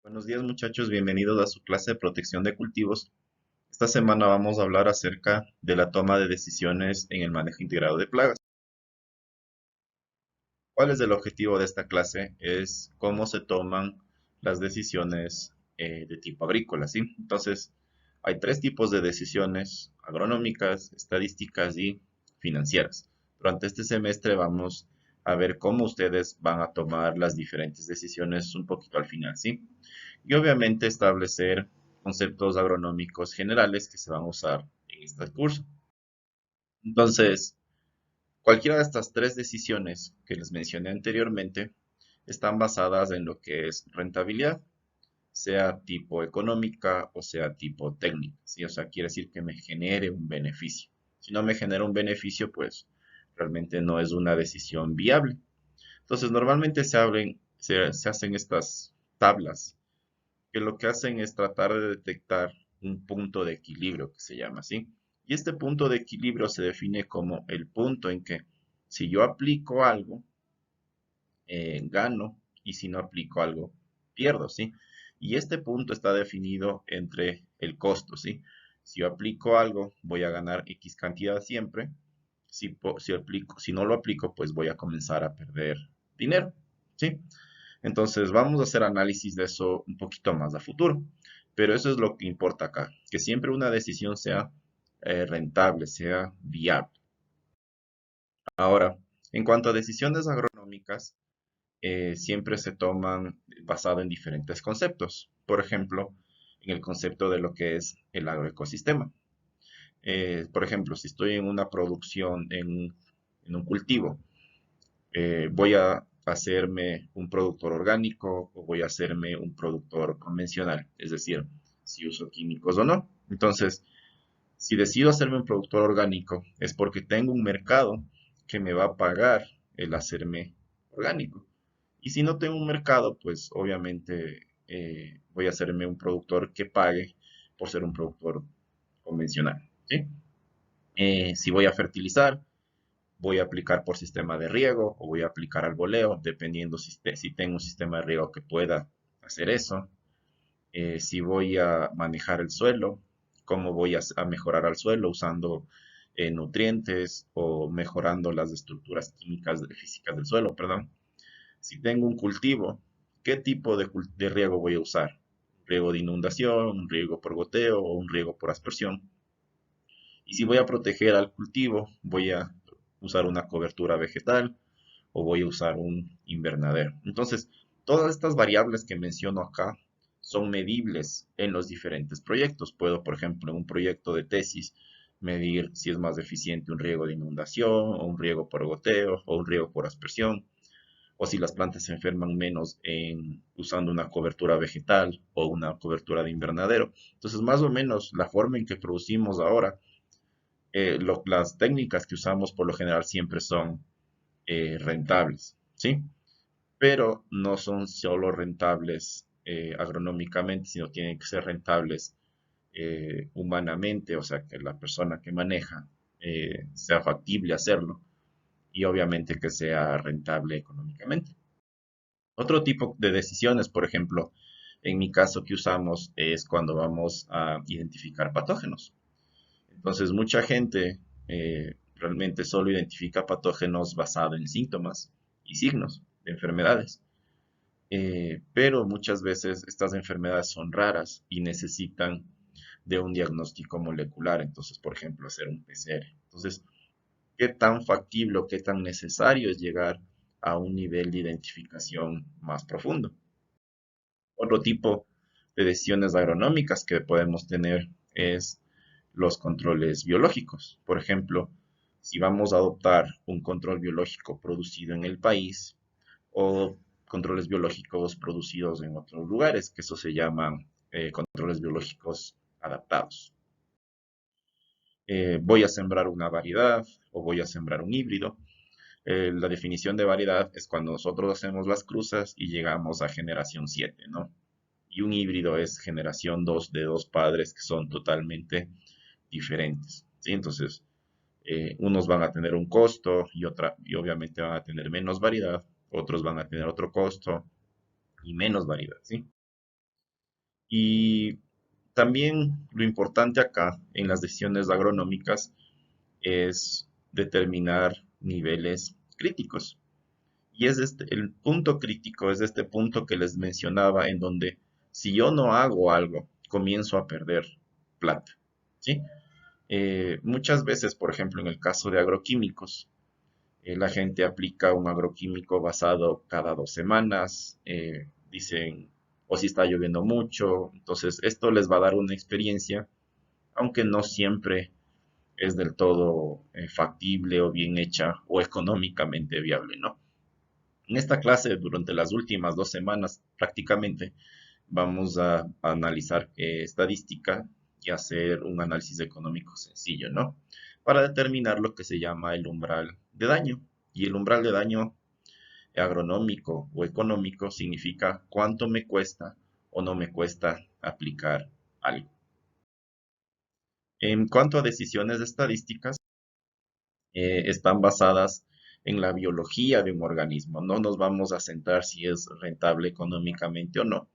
Buenos días muchachos, bienvenidos a su clase de protección de cultivos. Esta semana vamos a hablar acerca de la toma de decisiones en el manejo integrado de plagas. ¿Cuál es el objetivo de esta clase? Es cómo se toman las decisiones de tipo agrícola, ¿sí? Entonces, hay tres tipos de decisiones: agronómicas, estadísticas y financieras. Durante este semestre vamos a ver cómo ustedes van a tomar las diferentes decisiones un poquito al final, ¿sí? Y obviamente establecer conceptos agronómicos generales que se van a usar en este curso. Entonces, cualquiera de estas tres decisiones que les mencioné anteriormente están basadas en lo que es rentabilidad, sea tipo económica o sea tipo técnica, ¿sí? O sea, quiere decir que me genere un beneficio. Si no me genera un beneficio, pues realmente no es una decisión viable. Entonces, normalmente se hacen estas tablas que lo que hacen es tratar de detectar un punto de equilibrio, que se llama así. Y este punto de equilibrio se define como el punto en que si yo aplico algo, gano, y si no aplico algo, pierdo, ¿sí? Y este punto está definido entre el costo, ¿sí? Si yo aplico algo, voy a ganar X cantidad siempre. Si no lo aplico, pues voy a comenzar a perder dinero, ¿sí? Entonces vamos a hacer análisis de eso un poquito más a futuro. Pero eso es lo que importa acá, que siempre una decisión sea rentable, sea viable. Ahora, en cuanto a decisiones agronómicas, siempre se toman basado en diferentes conceptos. Por ejemplo, en el concepto de lo que es el agroecosistema. Por ejemplo, si estoy en una producción, en un cultivo, voy a hacerme un productor orgánico o voy a hacerme un productor convencional, es decir, si uso químicos o no. Entonces, si decido hacerme un productor orgánico, es porque tengo un mercado que me va a pagar el hacerme orgánico. Y si no tengo un mercado, pues obviamente voy a hacerme un productor que pague por ser un productor convencional, ¿sí? Si voy a fertilizar, voy a aplicar por sistema de riego o voy a aplicar al voleo, dependiendo si tengo un sistema de riego que pueda hacer eso. Si voy a manejar el suelo, cómo voy a mejorar al suelo usando nutrientes o mejorando las estructuras químicas físicas del suelo, perdón. Si tengo un cultivo, ¿qué tipo de riego voy a usar? ¿Un riego de inundación, un riego por goteo o un riego por aspersión? Y si voy a proteger al cultivo, voy a usar una cobertura vegetal o voy a usar un invernadero. Entonces, todas estas variables que menciono acá son medibles en los diferentes proyectos. Puedo, por ejemplo, en un proyecto de tesis, medir si es más eficiente un riego de inundación o un riego por goteo o un riego por aspersión, o si las plantas se enferman menos usando una cobertura vegetal o una cobertura de invernadero. Entonces, más o menos la forma en que producimos ahora, las técnicas que usamos por lo general siempre son rentables, ¿sí? Pero no son solo rentables agronómicamente, sino tienen que ser rentables humanamente, o sea, que la persona que maneja sea factible hacerlo y obviamente que sea rentable económicamente. Otro tipo de decisiones, por ejemplo, en mi caso que usamos es cuando vamos a identificar patógenos. Entonces, mucha gente realmente solo identifica patógenos basado en síntomas y signos de enfermedades. Pero muchas veces estas enfermedades son raras y necesitan de un diagnóstico molecular. Entonces, por ejemplo, hacer un PCR. Entonces, ¿qué tan factible o qué tan necesario es llegar a un nivel de identificación más profundo? Otro tipo de decisiones agronómicas que podemos tener es los controles biológicos. Por ejemplo, si vamos a adoptar un control biológico producido en el país o controles biológicos producidos en otros lugares, que eso se llaman controles biológicos adaptados. Voy a sembrar una variedad o voy a sembrar un híbrido. La definición de variedad es cuando nosotros hacemos las cruzas y llegamos a generación 7, ¿no? Y un híbrido es generación 2 de dos padres que son totalmente diferentes, ¿sí? Entonces, unos van a tener un costo y obviamente van a tener menos variedad, otros van a tener otro costo y menos variedad, ¿sí? Y también lo importante acá en las decisiones agronómicas es determinar niveles críticos. Y es el punto crítico, es este punto que les mencionaba, en donde si yo no hago algo, comienzo a perder plata. ¿Sí? Muchas veces, por ejemplo, en el caso de agroquímicos, la gente aplica un agroquímico basado cada 2 semanas, dicen, o si está lloviendo mucho, entonces esto les va a dar una experiencia, aunque no siempre es del todo factible o bien hecha o económicamente viable, ¿no? En esta clase, durante las últimas 2 semanas, prácticamente vamos a analizar estadística y hacer un análisis económico sencillo, ¿no? Para determinar lo que se llama el umbral de daño. Y el umbral de daño agronómico o económico significa cuánto me cuesta o no me cuesta aplicar algo. En cuanto a decisiones estadísticas, están basadas en la biología de un organismo. No nos vamos a centrar si es rentable económicamente o no,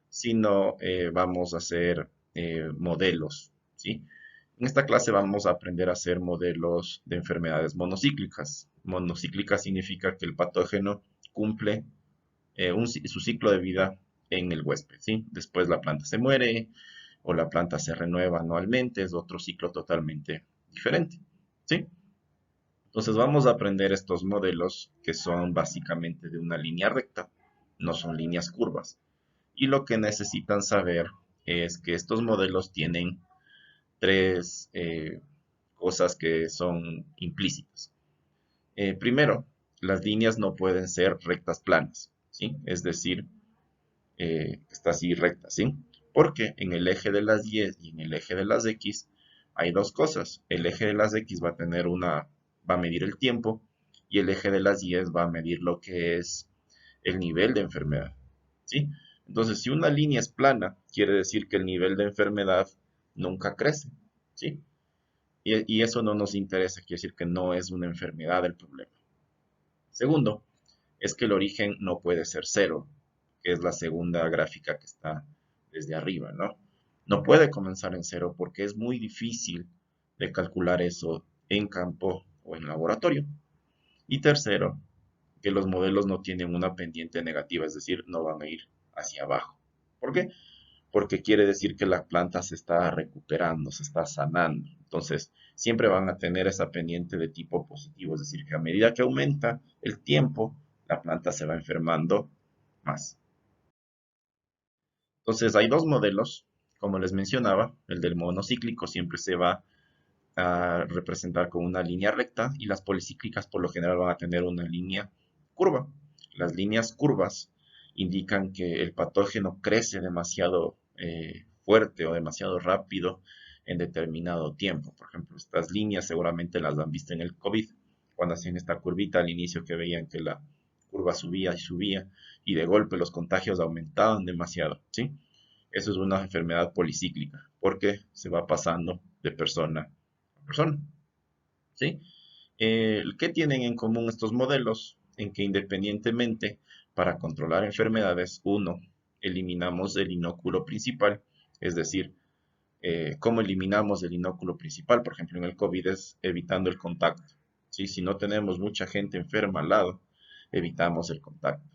sino vamos a hacer modelos, ¿sí? En esta clase vamos a aprender a hacer modelos de enfermedades monocíclicas. Monocíclica significa que el patógeno cumple su ciclo de vida en el huésped, ¿sí? Después la planta se muere o la planta se renueva anualmente, es otro ciclo totalmente diferente, ¿sí? Entonces vamos a aprender estos modelos que son básicamente de una línea recta, no son líneas curvas. Y lo que necesitan saber es que estos modelos tienen tres cosas que son implícitas. Primero, las líneas no pueden ser rectas planas, ¿sí? Es decir, está así recta, ¿sí? Porque en el eje de las Y y en el eje de las X hay dos cosas. El eje de las X va a medir el tiempo y el eje de las Y va a medir lo que es el nivel de enfermedad, ¿sí? Entonces, si una línea es plana, quiere decir que el nivel de enfermedad nunca crece, ¿sí? Y eso no nos interesa, quiere decir que no es una enfermedad el problema. Segundo, es que el origen no puede ser cero, que es la segunda gráfica que está desde arriba, ¿no? No puede comenzar en cero porque es muy difícil de calcular eso en campo o en laboratorio. Y tercero, que los modelos no tienen una pendiente negativa, es decir, no van a ir hacia abajo. ¿Por qué? Porque quiere decir que la planta se está recuperando, se está sanando. Entonces, siempre van a tener esa pendiente de tipo positivo, es decir, que a medida que aumenta el tiempo, la planta se va enfermando más. Entonces, hay dos modelos, como les mencionaba, el del monocíclico siempre se va a representar con una línea recta y las policíclicas por lo general van a tener una línea curva. Las líneas curvas indican que el patógeno crece demasiado fuerte o demasiado rápido en determinado tiempo. Por ejemplo, estas líneas seguramente las han visto en el COVID, cuando hacían esta curvita al inicio que veían que la curva subía y subía y de golpe los contagios aumentaban demasiado, ¿sí? Eso es una enfermedad policíclica porque se va pasando de persona persona, ¿sí? ¿Qué tienen en común estos modelos? En que independientemente, para controlar enfermedades, uno, eliminamos el inóculo principal, es decir, ¿cómo eliminamos el inóculo principal? Por ejemplo, en el COVID es evitando el contacto, ¿sí? Si no tenemos mucha gente enferma al lado, evitamos el contacto.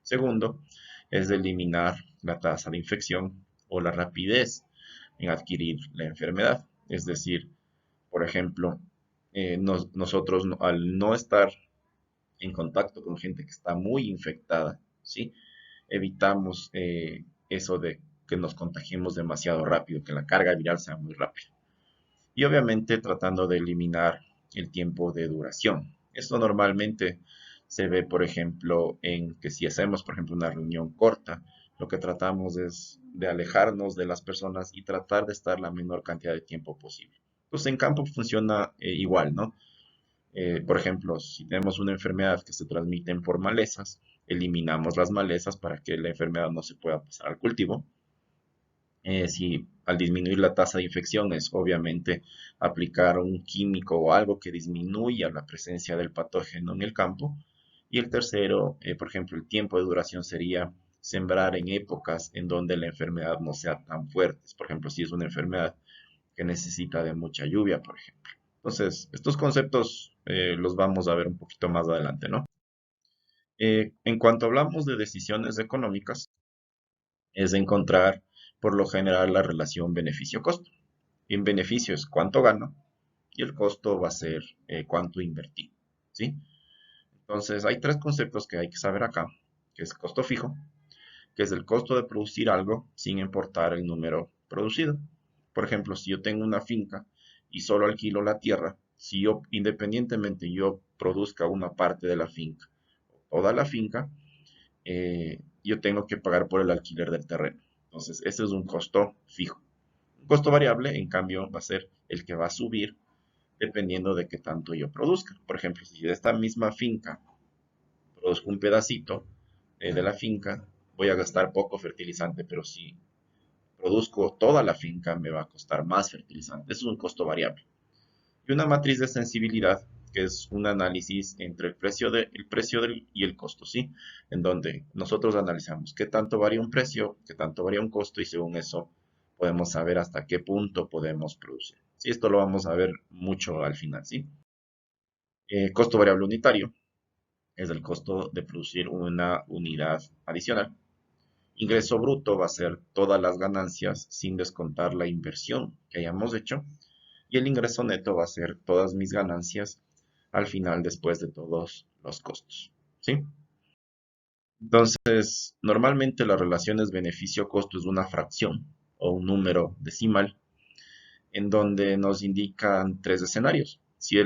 Segundo, es eliminar la tasa de infección o la rapidez en adquirir la enfermedad, es decir, por ejemplo, nosotros al no estar en contacto con gente que está muy infectada, ¿sí? Evitamos eso de que nos contagiemos demasiado rápido, que la carga viral sea muy rápida. Y obviamente tratando de eliminar el tiempo de duración. Esto normalmente se ve, por ejemplo, en que si hacemos, por ejemplo, una reunión corta, lo que tratamos es de alejarnos de las personas y tratar de estar la menor cantidad de tiempo posible. Entonces, en campo funciona igual, ¿no? Por ejemplo, si tenemos una enfermedad que se transmite por malezas, eliminamos las malezas para que la enfermedad no se pueda pasar al cultivo. Si al disminuir la tasa de infección es obviamente aplicar un químico o algo que disminuya la presencia del patógeno en el campo. Y el tercero, por ejemplo, el tiempo de duración sería sembrar en épocas en donde la enfermedad no sea tan fuerte. Por ejemplo, si es una enfermedad que necesita de mucha lluvia, por ejemplo. Entonces, estos conceptos los vamos a ver un poquito más adelante, ¿no? En cuanto hablamos de decisiones económicas, es encontrar por lo general la relación beneficio-costo. En beneficio es cuánto gano y el costo va a ser cuánto invertí, ¿sí? Entonces, hay tres conceptos que hay que saber acá, que es costo fijo, que es el costo de producir algo sin importar el número producido. Por ejemplo, si yo tengo una finca y solo alquilo la tierra, si yo independientemente yo produzca una parte de la finca, toda la finca, yo tengo que pagar por el alquiler del terreno. Entonces, ese es un costo fijo. Un costo variable, en cambio, va a ser el que va a subir dependiendo de qué tanto yo produzca. Por ejemplo, si de esta misma finca produzco un pedacito de la finca, voy a gastar poco fertilizante, pero si produzco toda la finca, me va a costar más fertilizante. Eso es un costo variable. Y una matriz de sensibilidad, que es un análisis entre el precio y el costo, ¿sí? En donde nosotros analizamos qué tanto varía un precio, qué tanto varía un costo, y según eso podemos saber hasta qué punto podemos producir. Sí, esto lo vamos a ver mucho al final, ¿sí? Costo variable unitario es el costo de producir una unidad adicional. Ingreso bruto va a ser todas las ganancias sin descontar la inversión que hayamos hecho. Y el ingreso neto va a ser todas mis ganancias al final después de todos los costos. ¿Sí? Entonces, normalmente la relación es beneficio-costo es una fracción o un número decimal en donde nos indican tres escenarios. Si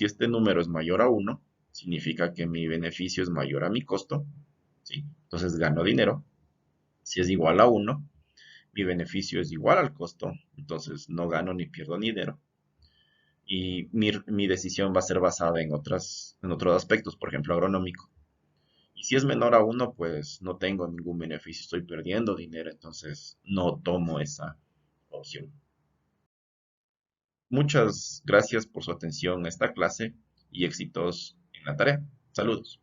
este número es mayor a 1, significa que mi beneficio es mayor a mi costo, ¿sí? Entonces gano dinero. Si es igual a 1, mi beneficio es igual al costo, entonces no gano ni pierdo ni dinero. Y mi decisión va a ser basada en otros aspectos, por ejemplo, agronómico. Y si es menor a 1, pues no tengo ningún beneficio, estoy perdiendo dinero, entonces no tomo esa opción. Muchas gracias por su atención a esta clase y éxitos en la tarea. Saludos.